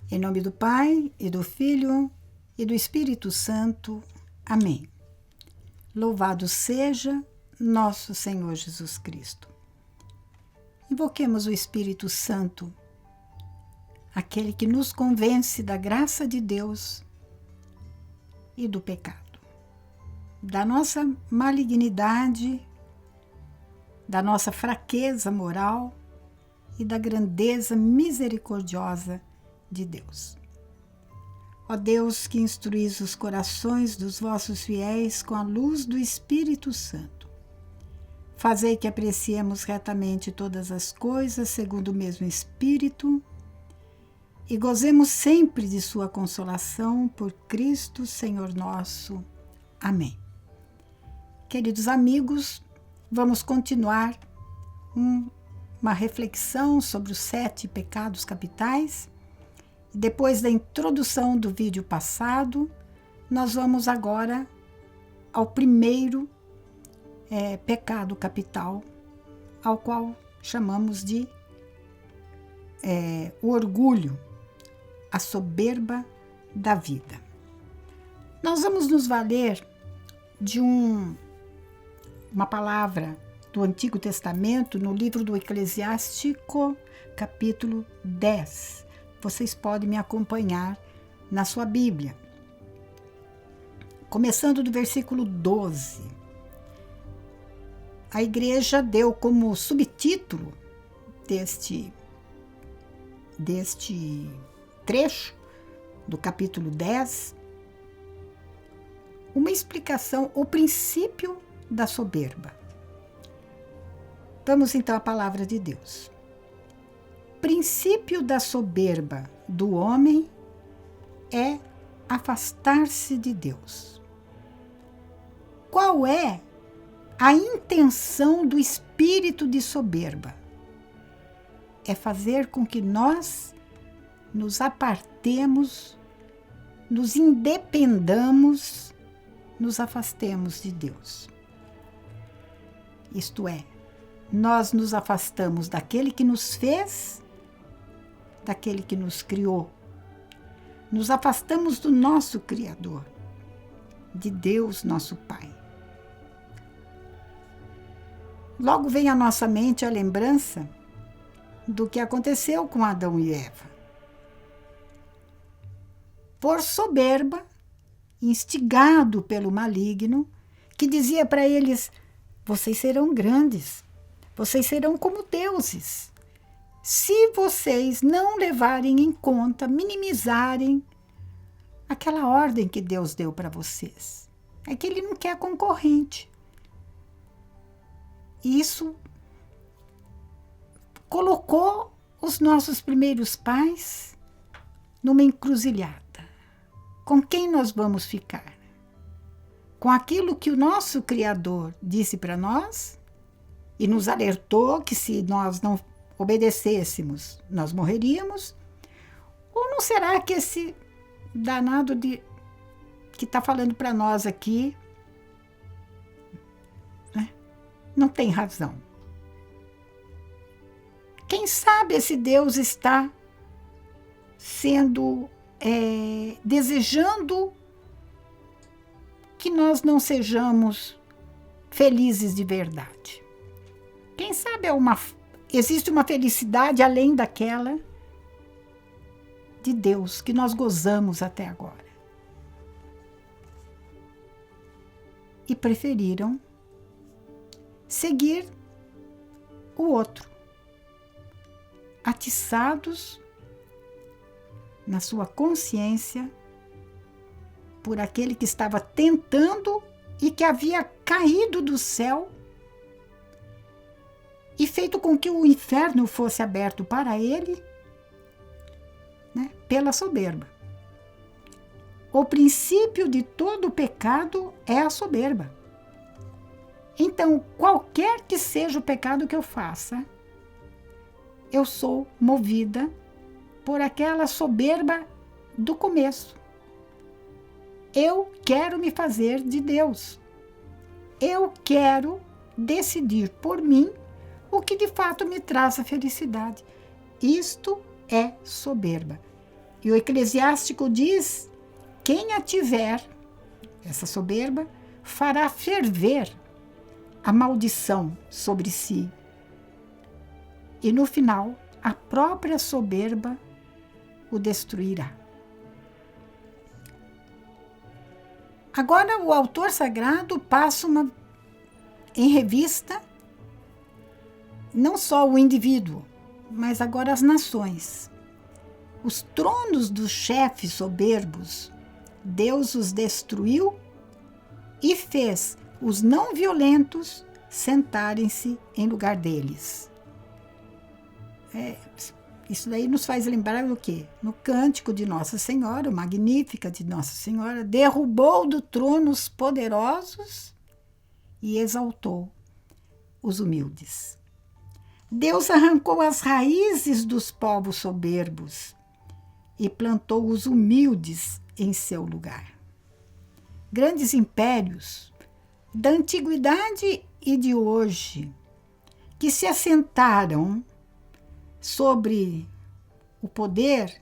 Em nome do Pai, e do Filho, e do Espírito Santo. Amém. Louvado seja nosso Senhor Jesus Cristo. Invoquemos o Espírito Santo, aquele que nos convence da graça de Deus e do pecado, da nossa malignidade, da nossa fraqueza moral e da grandeza misericordiosa de Deus. Ó Deus, que instruís os corações dos vossos fiéis com a luz do Espírito Santo, fazei que apreciemos retamente todas as coisas segundo o mesmo Espírito e gozemos sempre de sua consolação por Cristo, Senhor nosso. Amém. Queridos amigos, vamos continuar uma reflexão sobre os 7 pecados capitais. Depois da introdução do vídeo passado, nós vamos agora ao primeiro pecado capital, ao qual chamamos de o orgulho, a soberba da vida. Nós vamos nos valer de uma palavra do Antigo Testamento no livro do Eclesiástico, capítulo 10. Vocês podem me acompanhar na sua Bíblia. Começando do versículo 12. A igreja deu como subtítulo deste trecho do capítulo 10 uma explicação, o princípio da soberba. Vamos então à palavra de Deus. Princípio da soberba do homem é afastar-se de Deus. Qual é a intenção do espírito de soberba? É fazer com que nós nos apartemos, nos independamos, nos afastemos de Deus. Isto é, nós nos afastamos daquele que nos fez, daquele que nos criou. Nos afastamos do nosso Criador, de Deus, nosso Pai. Logo vem à nossa mente a lembrança do que aconteceu com Adão e Eva. Por soberba, instigado pelo maligno, que dizia para eles: vocês serão grandes, vocês serão como deuses, se vocês não levarem em conta, minimizarem aquela ordem que Deus deu para vocês. É que ele não quer concorrente. Isso colocou os nossos primeiros pais numa encruzilhada. Com quem nós vamos ficar? Com aquilo que o nosso Criador disse para nós e nos alertou que se nós não obedecêssemos, nós morreríamos? Ou não será que esse danado que está falando para nós aqui, né, não tem razão? Quem sabe esse Deus está desejando que nós não sejamos felizes de verdade? Quem sabe existe uma felicidade além daquela de Deus que nós gozamos até agora. E preferiram seguir o outro, atiçados na sua consciência por aquele que estava tentando e que havia caído do céu e feito com que o inferno fosse aberto para ele, né, pela soberba. O princípio de todo pecado é a soberba. Então, qualquer que seja o pecado que eu faça, eu sou movida por aquela soberba do começo. Eu quero me fazer de Deus. Eu quero decidir por mim que de fato me traz a felicidade. Isto é soberba. E o Eclesiástico diz: quem a tiver, essa soberba, fará ferver a maldição sobre si. E no final, a própria soberba o destruirá. Agora o autor sagrado passa em revista não só o indivíduo, mas agora as nações. Os tronos dos chefes soberbos, Deus os destruiu e fez os não violentos sentarem-se em lugar deles. Isso daí nos faz lembrar do quê? No cântico de Nossa Senhora, o Magnífica de Nossa Senhora, derrubou do trono os poderosos e exaltou os humildes. Deus arrancou as raízes dos povos soberbos e plantou os humildes em seu lugar. Grandes impérios da antiguidade e de hoje, que se assentaram sobre o poder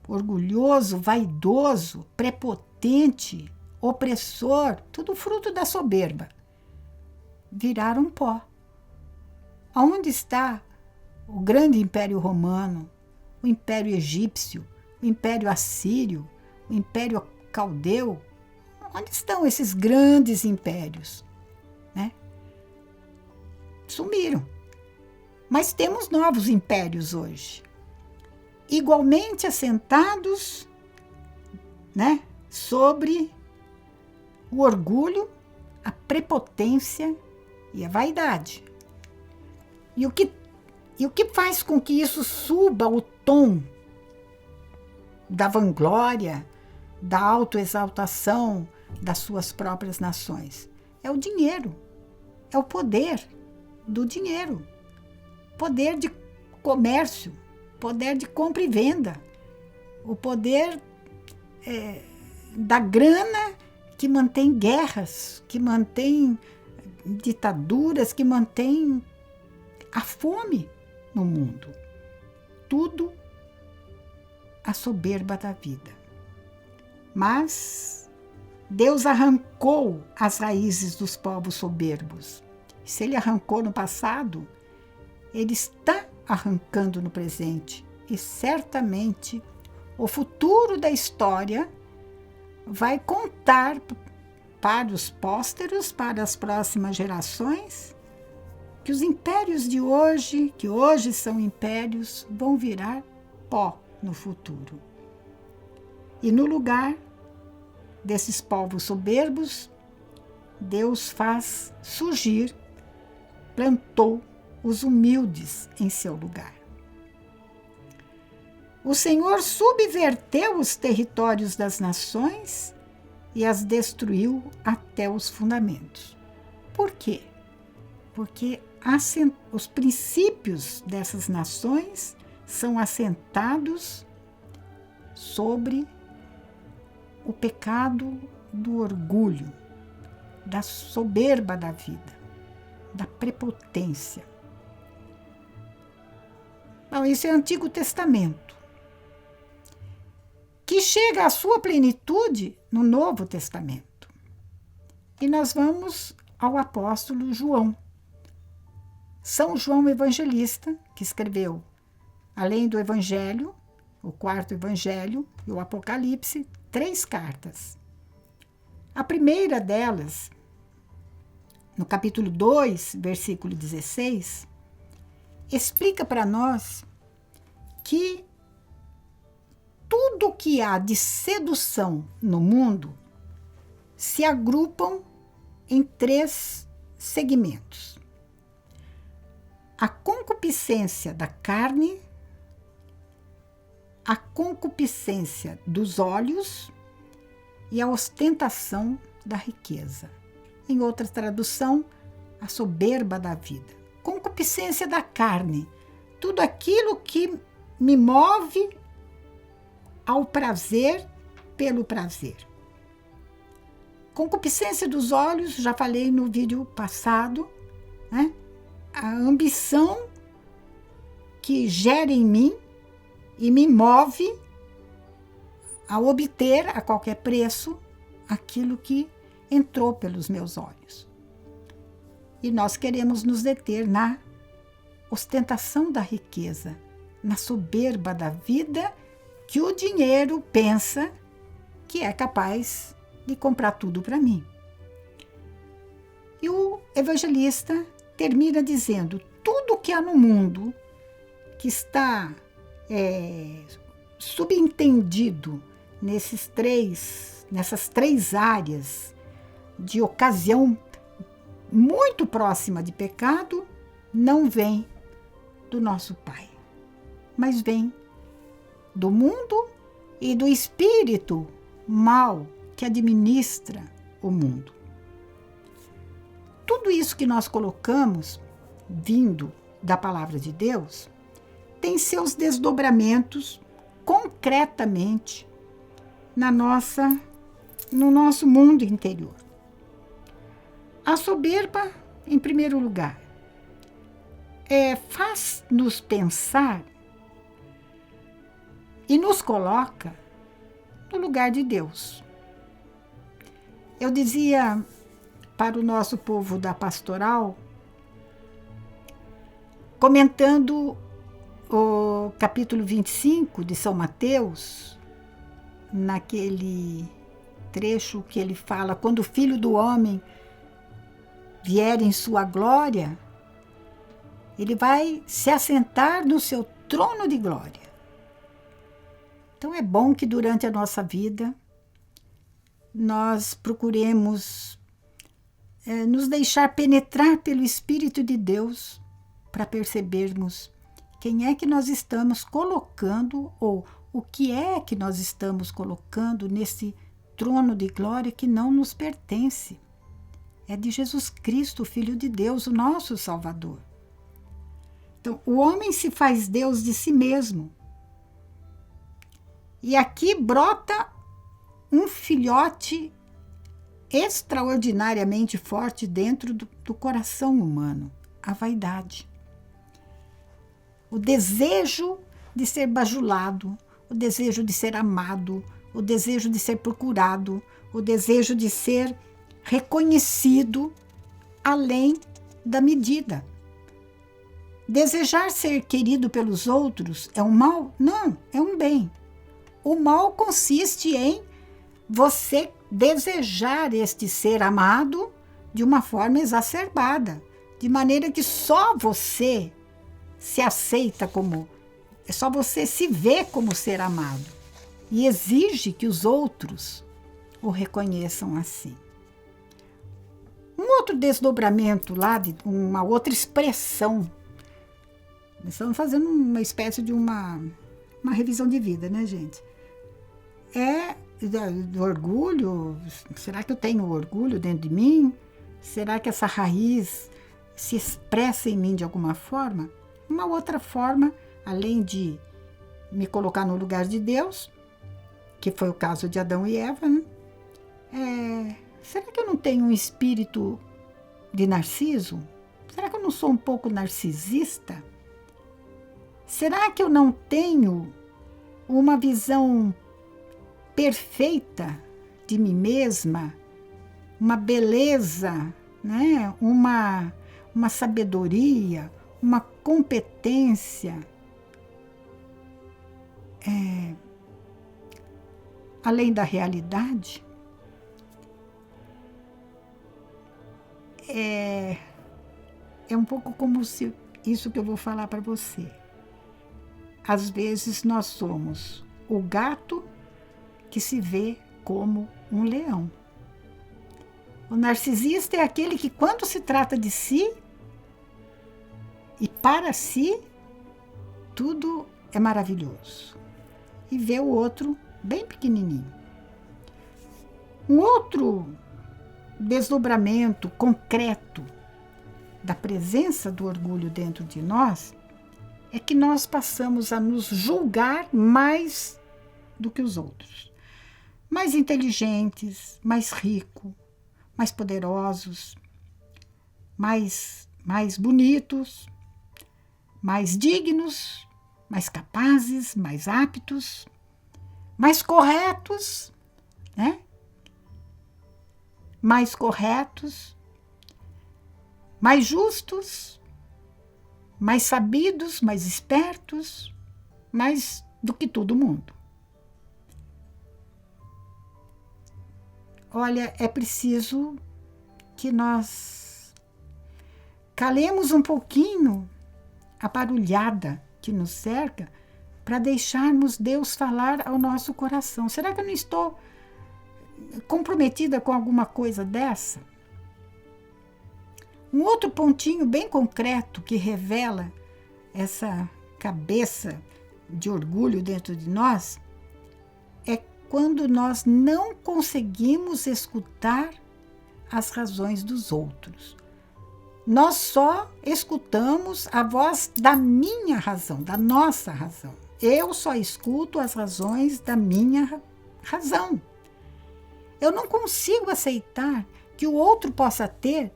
orgulhoso, vaidoso, prepotente, opressor, tudo fruto da soberba, viraram pó. Aonde está o grande Império Romano, o Império Egípcio, o Império Assírio, o Império Caldeu? Onde estão esses grandes impérios? Né? Sumiram. Mas temos novos impérios hoje, igualmente assentados, né, sobre o orgulho, a prepotência e a vaidade. E o que faz com que isso suba o tom da vanglória, da autoexaltação das suas próprias nações? É o dinheiro, é o poder do dinheiro. Poder de comércio, poder de compra e venda, o poder da grana que mantém guerras, que mantém ditaduras, que mantém a fome no mundo. Tudo a soberba da vida. Mas Deus arrancou as raízes dos povos soberbos. Se Ele arrancou no passado, Ele está arrancando no presente. E certamente o futuro da história vai contar para os pósteros, para as próximas gerações, que os impérios de hoje, que hoje são impérios, vão virar pó no futuro. E no lugar desses povos soberbos, Deus faz surgir, plantou os humildes em seu lugar. O Senhor subverteu os territórios das nações e as destruiu até os fundamentos. Por quê? Porque os princípios dessas nações são assentados sobre o pecado do orgulho, da soberba da vida, da prepotência. Bom, isso é o Antigo Testamento, que chega à sua plenitude no Novo Testamento. E nós vamos ao apóstolo João. São João Evangelista, que escreveu, além do Evangelho, o quarto Evangelho e o Apocalipse, 3 cartas. A primeira delas, no capítulo 2, versículo 16, explica para nós que tudo que há de sedução no mundo se agrupam em 3 segmentos: a concupiscência da carne, a concupiscência dos olhos e a ostentação da riqueza. Em outra tradução, a soberba da vida. Concupiscência da carne, tudo aquilo que me move ao prazer pelo prazer. Concupiscência dos olhos, já falei no vídeo passado, né? A ambição que gera em mim e me move a obter a qualquer preço aquilo que entrou pelos meus olhos. E nós queremos nos deter na ostentação da riqueza, na soberba da vida, que o dinheiro pensa que é capaz de comprar tudo para mim. E o evangelista termina dizendo: tudo que há no mundo que está subentendido nessas três áreas de ocasião muito próxima de pecado, não vem do nosso Pai, mas vem do mundo e do espírito mal que administra o mundo. Tudo isso que nós colocamos, vindo da palavra de Deus, tem seus desdobramentos concretamente no nosso mundo interior. A soberba, em primeiro lugar, faz-nos pensar e nos coloca no lugar de Deus. Eu dizia para o nosso povo da pastoral, comentando o capítulo 25 de São Mateus, naquele trecho que ele fala: quando o Filho do Homem vier em sua glória, ele vai se assentar no seu trono de glória. Então é bom que durante a nossa vida nós procuremos nos deixar penetrar pelo Espírito de Deus para percebermos quem é que nós estamos colocando, ou o que é que nós estamos colocando nesse trono de glória que não nos pertence. É de Jesus Cristo, Filho de Deus, o nosso Salvador. Então, o homem se faz Deus de si mesmo. E aqui brota um filhote extraordinariamente forte dentro do coração humano: a vaidade. O desejo de ser bajulado, o desejo de ser amado, o desejo de ser procurado, o desejo de ser reconhecido além da medida. Desejar ser querido pelos outros é um mal? Não, é um bem. O mal consiste em você desejar este ser amado de uma forma exacerbada, de maneira que só você se aceita só você se vê como ser amado e exige que os outros o reconheçam assim. Um outro desdobramento lá, de uma outra expressão, nós estamos fazendo uma espécie de uma revisão de vida, né, gente? Do orgulho. Será que eu tenho orgulho dentro de mim? Será que essa raiz se expressa em mim de alguma forma? Uma outra forma, além de me colocar no lugar de Deus, que foi o caso de Adão e Eva, né? Será que eu não tenho um espírito de narciso? Será que eu não sou um pouco narcisista? Será que eu não tenho uma visão perfeita de mim mesma? Uma beleza, né? Uma sabedoria, uma competência, além da realidade? É um pouco como se isso que eu vou falar para você. Às vezes nós somos o gato que se vê como um leão. O narcisista é aquele que, quando se trata de si e para si, tudo é maravilhoso, e vê o outro bem pequenininho. Um outro desdobramento concreto da presença do orgulho dentro de nós é que nós passamos a nos julgar mais do que os outros, mais inteligentes, mais ricos, mais poderosos, mais bonitos, mais dignos mais capazes, mais aptos, mais corretos, né? Mais corretos, mais justos, mais sabidos, mais espertos, mais do que todo mundo. Olha, é preciso que nós calemos um pouquinho a barulhada que nos cerca para deixarmos Deus falar ao nosso coração. Será que eu não estou comprometida com alguma coisa dessa? Um outro pontinho bem concreto que revela essa cabeça de orgulho dentro de nós é quando nós não conseguimos escutar as razões dos outros. Nós só escutamos a voz da minha razão, da nossa razão. Eu só escuto as razões da minha razão. Eu não consigo aceitar que o outro possa ter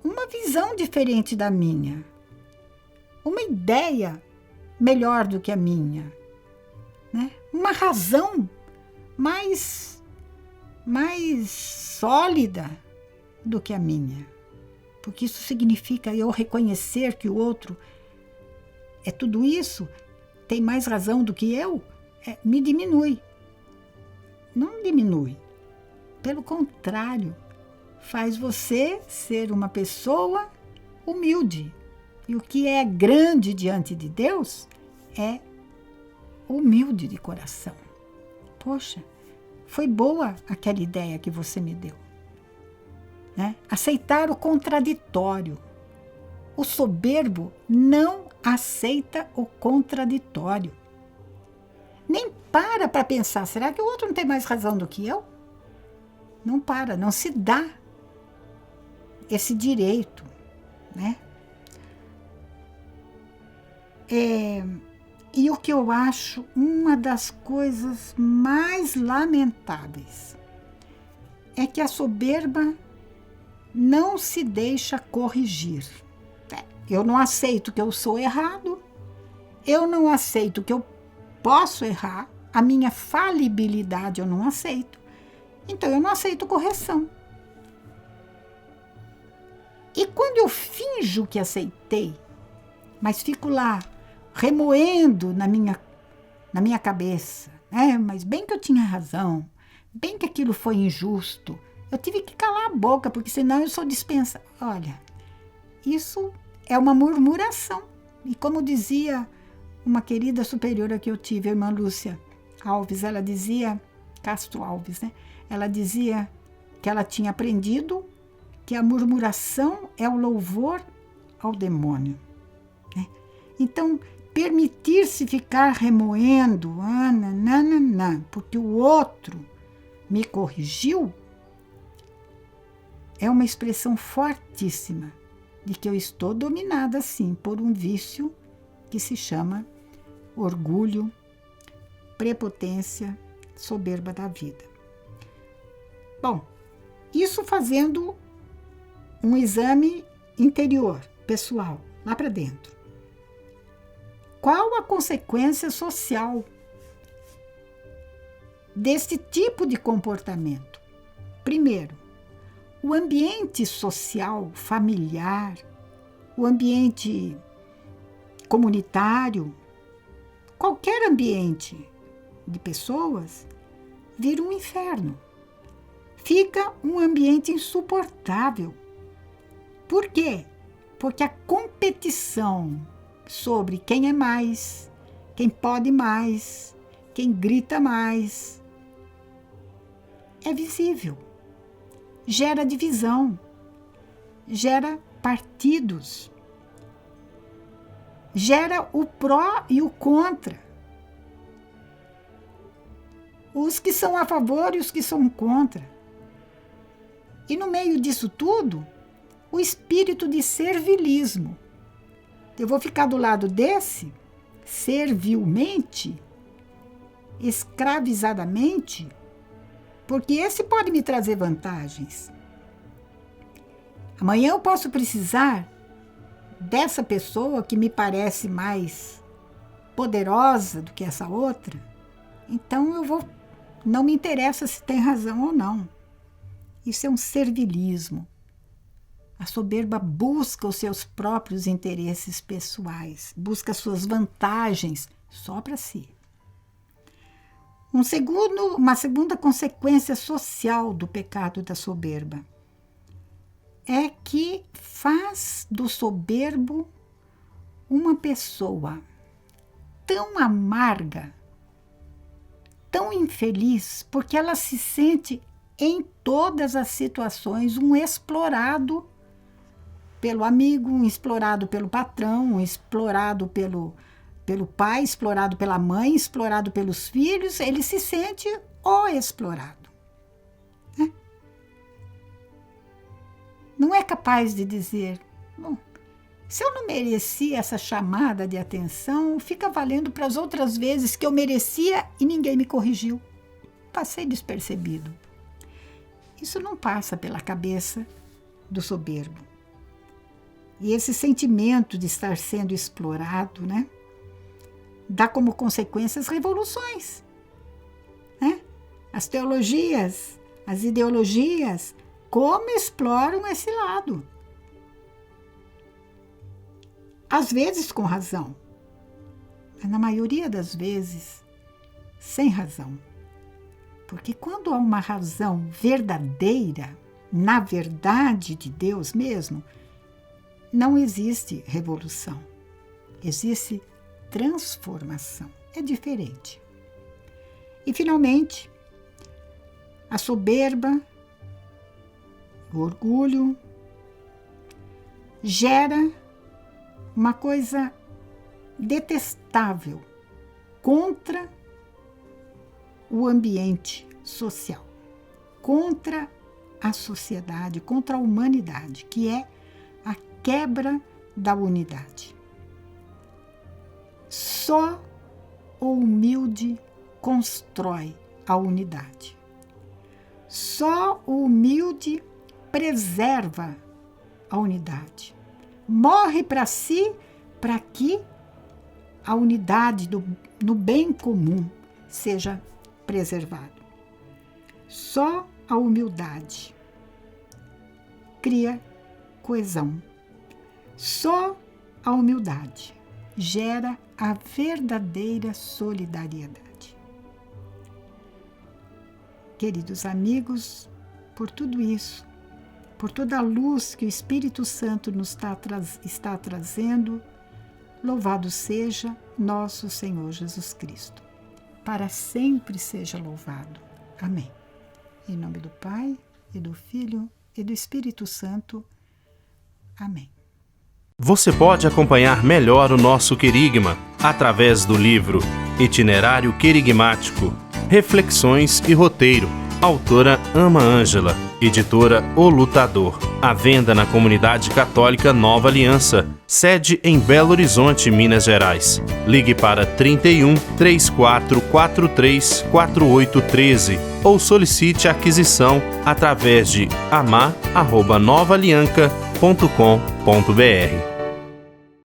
uma visão diferente da minha, uma ideia melhor do que a minha, né? Uma razão mais sólida do que a minha. Porque isso significa eu reconhecer que o outro é tudo isso, tem mais razão do que eu, me diminui. Não diminui. Pelo contrário, faz você ser uma pessoa humilde. E o que é grande diante de Deus é humilde de coração. Poxa, foi boa aquela ideia que você me deu. Né? Aceitar o contraditório. O soberbo não aceita o contraditório. Nem para pensar, será que o outro não tem mais razão do que eu? Não para, não se dá esse direito, né? E o que eu acho uma das coisas mais lamentáveis é que a soberba não se deixa corrigir. Eu não aceito que eu sou errado, eu não aceito que eu posso errar, a minha falibilidade eu não aceito, então eu não aceito correção. E quando eu finjo que aceitei, mas fico lá remoendo na minha cabeça, né? Mas bem que eu tinha razão, bem que aquilo foi injusto, eu tive que calar a boca, porque senão eu sou dispensa. Olha, isso é uma murmuração. E como dizia uma querida superiora que eu tive, a irmã Lúcia Alves, ela dizia, Castro Alves, né? Ela dizia que ela tinha aprendido que a murmuração é o louvor ao demônio. Né? Então, permitir-se ficar remoendo, porque o outro me corrigiu, é uma expressão fortíssima de que eu estou dominada, sim, por um vício que se chama orgulho, prepotência, soberba da vida. Bom, isso fazendo um exame interior, pessoal, lá para dentro. Qual a consequência social desse tipo de comportamento? Primeiro, o ambiente social, familiar, o ambiente comunitário, qualquer ambiente de pessoas, vira um inferno. Fica um ambiente insuportável. Por quê? Porque a competição sobre quem é mais, quem pode mais, quem grita mais, é visível. Gera divisão, gera partidos, gera o pró e o contra. Os que são a favor e os que são contra. E no meio disso tudo, o espírito de servilismo. Eu vou ficar do lado desse, servilmente, escravizadamente, porque esse pode me trazer vantagens. Amanhã eu posso precisar dessa pessoa que me parece mais poderosa do que essa outra, então não me interessa se tem razão ou não. Isso é um servilismo. A soberba busca os seus próprios interesses pessoais, busca suas vantagens só para si. Uma segunda consequência social do pecado da soberba é que faz do soberbo uma pessoa tão amarga, tão infeliz, porque ela se sente em todas as situações um explorado pelo amigo, um explorado pelo patrão, um explorado pelo pai, explorado pela mãe, explorado pelos filhos. Ele se sente o explorado. Né? Não é capaz de dizer, bom, se eu não mereci essa chamada de atenção, fica valendo para as outras vezes que eu merecia e ninguém me corrigiu. Passei despercebido. Isso não passa pela cabeça do soberbo. E esse sentimento de estar sendo explorado, né, dá como consequência as revoluções. Né? As teologias, as ideologias, como exploram esse lado. Às vezes com razão, mas na maioria das vezes sem razão. Porque quando há uma razão verdadeira, na verdade de Deus mesmo, não existe revolução, existe transformação. É diferente. E, finalmente, a soberba, o orgulho, gera uma coisa detestável contra o ambiente social, contra a sociedade, contra a humanidade, que é a quebra da unidade. Só o humilde constrói a unidade. Só o humilde preserva a unidade. Morre para si, para que a unidade no bem comum seja preservada. Só a humildade cria coesão. Só a humildade gera a verdadeira solidariedade. Queridos amigos, por tudo isso, por toda a luz que o Espírito Santo nos está trazendo, louvado seja nosso Senhor Jesus Cristo. Para sempre seja louvado. Amém. Em nome do Pai, e do Filho, e do Espírito Santo. Amém. Você pode acompanhar melhor o nosso querigma através do livro Itinerário Querigmático, Reflexões e Roteiro, autora Ama Ângela, editora O Lutador. À venda na Comunidade Católica Nova Aliança, sede em Belo Horizonte, Minas Gerais. Ligue para 31 3443 4813 ou solicite a aquisição através de amar@novaalianca.com.br.